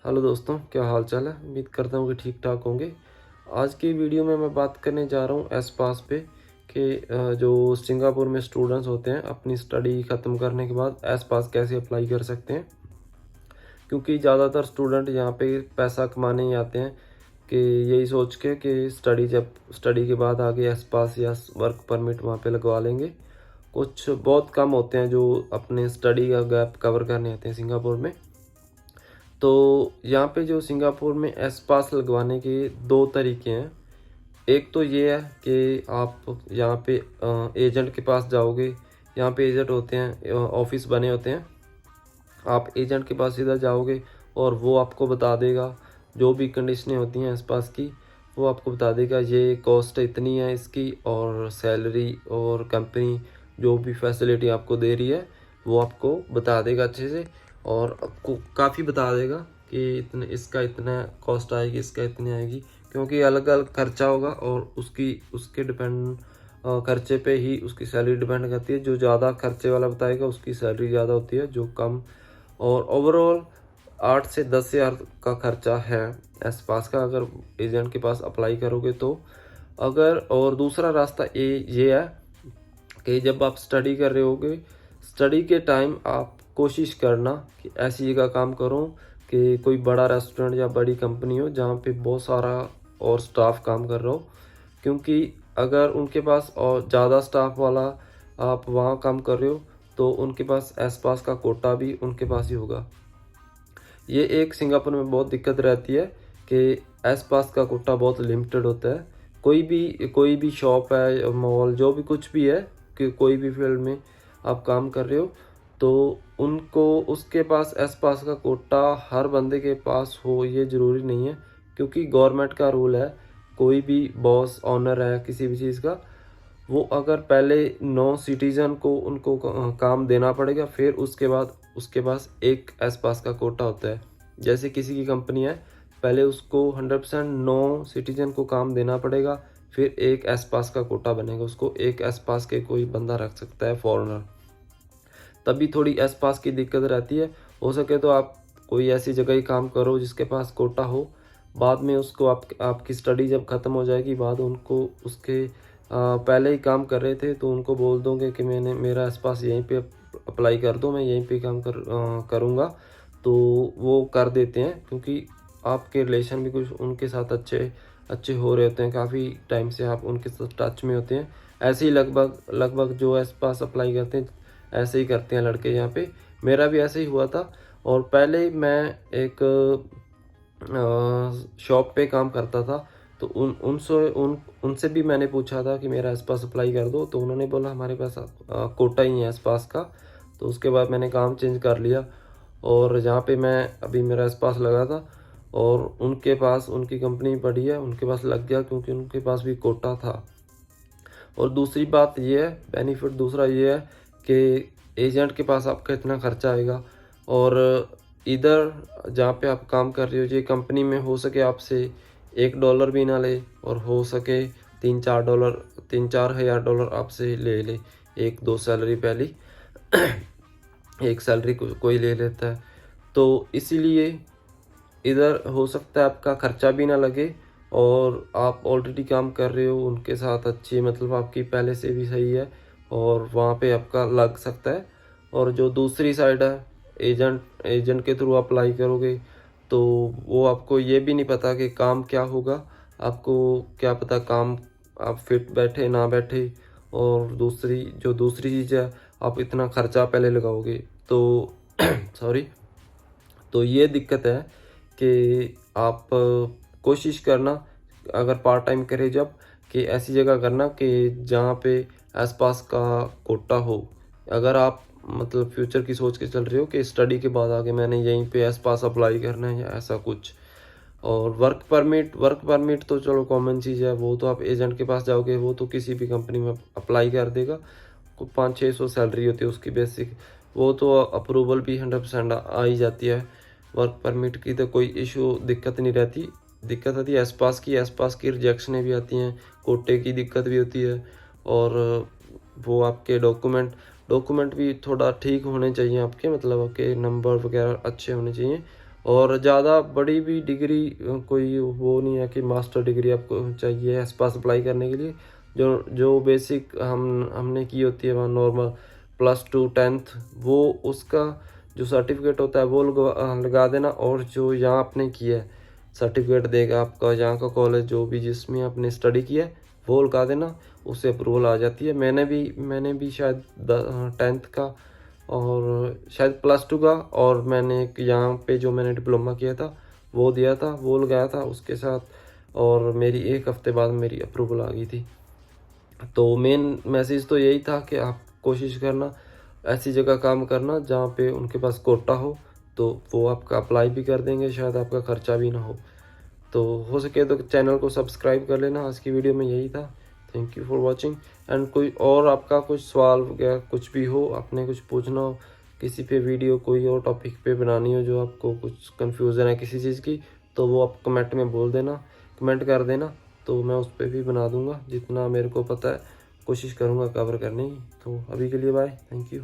Hello दोस्तों, क्या हाल चाल है। उम्मीद करता हूँ कि ठीक ठाक होंगे। आज की वीडियो में मैं बात करने जा रहा हूँ एस पास पे कि जो सिंगापुर में स्टूडेंट्स होते हैं अपनी स्टडी ख़त्म करने के बाद एस पास कैसे अप्लाई कर सकते हैं। क्योंकि ज़्यादातर स्टूडेंट यहाँ पे पैसा कमाने ही आते हैं कि यही सोच के कि स्टडी के बाद आगे एस पास या वर्क परमिट वहाँ पे लगवा लेंगे। कुछ बहुत कम होते हैं जो अपने स्टडी का गैप कवर करने आते हैं सिंगापुर में। तो यहाँ पे जो सिंगापुर में एस पास लगवाने के दो तरीके हैं। एक तो ये है कि आप यहाँ पे एजेंट के पास जाओगे। यहाँ पे एजेंट होते हैं, ऑफिस बने होते हैं। आप एजेंट के पास सीधा जाओगे और वो आपको बता देगा जो भी कंडीशनें होती हैं एस पास की। वो आपको बता देगा ये कॉस्ट इतनी है इसकी, और सैलरी और कंपनी जो भी फैसिलिटी आपको दे रही है वो आपको बता देगा अच्छे से। और आपको काफ़ी बता देगा कि इतने इसका इतना कॉस्ट आएगी, इसका इतनी आएगी, क्योंकि अलग अलग खर्चा होगा और उसके डिपेंड खर्चे पे ही उसकी सैलरी डिपेंड करती है। जो ज़्यादा खर्चे वाला बताएगा उसकी सैलरी ज़्यादा होती है, जो कम। और ओवरऑल 8 से 10 हज़ार का खर्चा है एस पास का, अगर एजेंट के पास अप्लाई करोगे तो। अगर और दूसरा रास्ता ये है कि जब आप स्टडी कर रहे होगे, स्टडी के टाइम आप कोशिश करना कि ऐसी जगह काम करो कि कोई बड़ा रेस्टोरेंट या बड़ी कंपनी हो जहाँ पे बहुत सारा और स्टाफ काम कर रहा हो। क्योंकि अगर उनके पास और ज़्यादा स्टाफ वाला आप वहाँ काम कर रहे हो तो उनके पास एस पास का कोटा भी उनके पास ही होगा। ये एक सिंगापुर में बहुत दिक्कत रहती है कि एस पास का कोटा बहुत लिमिटेड होता है। कोई भी शॉप है, मॉल, जो भी कुछ भी है, कि कोई भी फील्ड में आप काम कर रहे हो तो उनको उसके पास एस पास का कोटा हर बंदे के पास हो ये ज़रूरी नहीं है। क्योंकि गवर्नमेंट का रूल है, कोई भी बॉस ऑनर है किसी भी चीज़ का, वो अगर पहले 9 सिटीजन को उनको काम देना पड़ेगा, फिर उसके पास एक एस पास का कोटा होता है। जैसे किसी की कंपनी है, पहले उसको 100% 9 सिटीजन को काम देना पड़ेगा, फिर एक एस पास का कोटा बनेगा। उसको एक एस पास के कोई बंदा रख सकता है, फॉरेनर। तभी थोड़ी एस पास की दिक्कत रहती है। हो सके तो आप कोई ऐसी जगह ही काम करो जिसके पास कोटा हो। बाद में उसको आपकी स्टडी जब ख़त्म हो जाएगी, बाद उनको उसके पहले ही काम कर रहे थे तो उनको बोल दोगे कि मेरा एस पास यहीं पे अप्लाई कर दो, मैं यहीं पे काम करूँगा। तो वो कर देते हैं, क्योंकि आपके रिलेशन भी कुछ उनके साथ अच्छे अच्छे हो रहे होते हैं, काफ़ी टाइम से आप उनके साथ टच में होते हैं। ऐसे ही लगभग लगभग जो एस पास अप्लाई करते हैं ऐसे ही करते हैं लड़के यहाँ पे। मेरा भी ऐसे ही हुआ था। और पहले मैं एक शॉप पे काम करता था, तो उनसे भी मैंने पूछा था कि मेरा एस पास अप्लाई कर दो, तो उन्होंने बोला हमारे पास कोटा ही है एस पास का। तो उसके बाद मैंने काम चेंज कर लिया, और जहाँ पे मैं अभी मेरा एस पास लगा था, और उनके पास उनकी कंपनी बड़ी है, उनके पास लग गया क्योंकि उनके पास भी कोटा था। और दूसरी बात ये है, बेनिफिट दूसरा ये है कि एजेंट के पास आपका इतना खर्चा आएगा। और इधर जहाँ पे आप काम कर रहे हो, ये कंपनी में हो सके आपसे $1 भी ना ले, और हो सके 3-4 डॉलर, 3-4 हज़ार डॉलर आपसे ले ले। एक दो सैलरी पहली एक सैलरी कोई ले लेता है। तो इसीलिए इधर हो सकता है आपका खर्चा भी ना लगे, और आप ऑलरेडी काम कर रहे हो उनके साथ अच्छी, मतलब आपकी पहले से भी सही है, और वहाँ पे आपका लग सकता है। और जो दूसरी साइड है, एजेंट के थ्रू अप्लाई करोगे तो वो आपको ये भी नहीं पता कि काम क्या होगा। आपको क्या पता काम आप फिट बैठे ना बैठे। और दूसरी चीज़ है, आप इतना खर्चा पहले लगाओगे तो सॉरी। तो ये दिक्कत है कि आप कोशिश करना, अगर पार्ट टाइम करें जब, कि ऐसी जगह करना कि जहाँ पे आसपास का कोटा हो। अगर आप मतलब फ्यूचर की सोच के चल रहे हो कि स्टडी के बाद आगे मैंने यहीं पे आसपास अप्लाई करना है या ऐसा कुछ। और वर्क परमिट तो चलो कॉमन चीज़ है, वो तो आप एजेंट के पास जाओगे, वो तो किसी भी कंपनी में अप्लाई कर देगा। 500-600 सैलरी होती है उसकी बेसिक, वो तो अप्रूवल भी 100% आ ही जाती है। वर्क परमिट की तो कोई इशू दिक्कत नहीं रहती। दिक्कत आती है एस पास की रिजेक्शनें भी आती हैं, कोटे की दिक्कत भी होती है। और वो आपके डॉक्यूमेंट भी थोड़ा ठीक होने चाहिए आपके, मतलब आपके नंबर वगैरह अच्छे होने चाहिए। और ज़्यादा बड़ी भी डिग्री कोई वो नहीं है कि मास्टर डिग्री आपको चाहिए एस पास अप्लाई करने के लिए। जो जो बेसिक हमने की होती है वहाँ नॉर्मल +2 10th, वो उसका जो सर्टिफिकेट होता है वो लगा देना। और जो यहाँ आपने किया है सर्टिफिकेट देगा आपका यहाँ का कॉलेज जो भी जिसमें आपने स्टडी किया है वो लगा देना, उससे अप्रूवल आ जाती है। मैंने भी शायद 10th का और शायद +2 का, और मैंने एक यहाँ पे जो मैंने डिप्लोमा किया था वो दिया था, वो लगाया था उसके साथ, और मेरी 1 हफ्ते बाद मेरी अप्रूवल आ गई थी। तो मेन मैसेज तो यही था कि आप कोशिश करना ऐसी जगह काम करना जहाँ पे उनके पास कोटा हो, तो वो आपका अप्लाई भी कर देंगे, शायद आपका खर्चा भी ना हो। तो हो सके तो चैनल को सब्सक्राइब कर लेना। आज की वीडियो में यही था। Thank you for watching. And कोई और आपका कुछ सवाल वगैरह कुछ भी हो, आपने कुछ पूछना हो, किसी पे वीडियो कोई और टॉपिक पे बनानी हो जो आपको कुछ कन्फ्यूज़न है किसी चीज़ की, तो वो आप कमेंट में बोल देना, कमेंट कर देना, तो मैं उस पर भी बना दूंगा जितना मेरे को पता है, कोशिश करूँगा कवर करने की। तो अभी के लिए बाय, थैंक यू।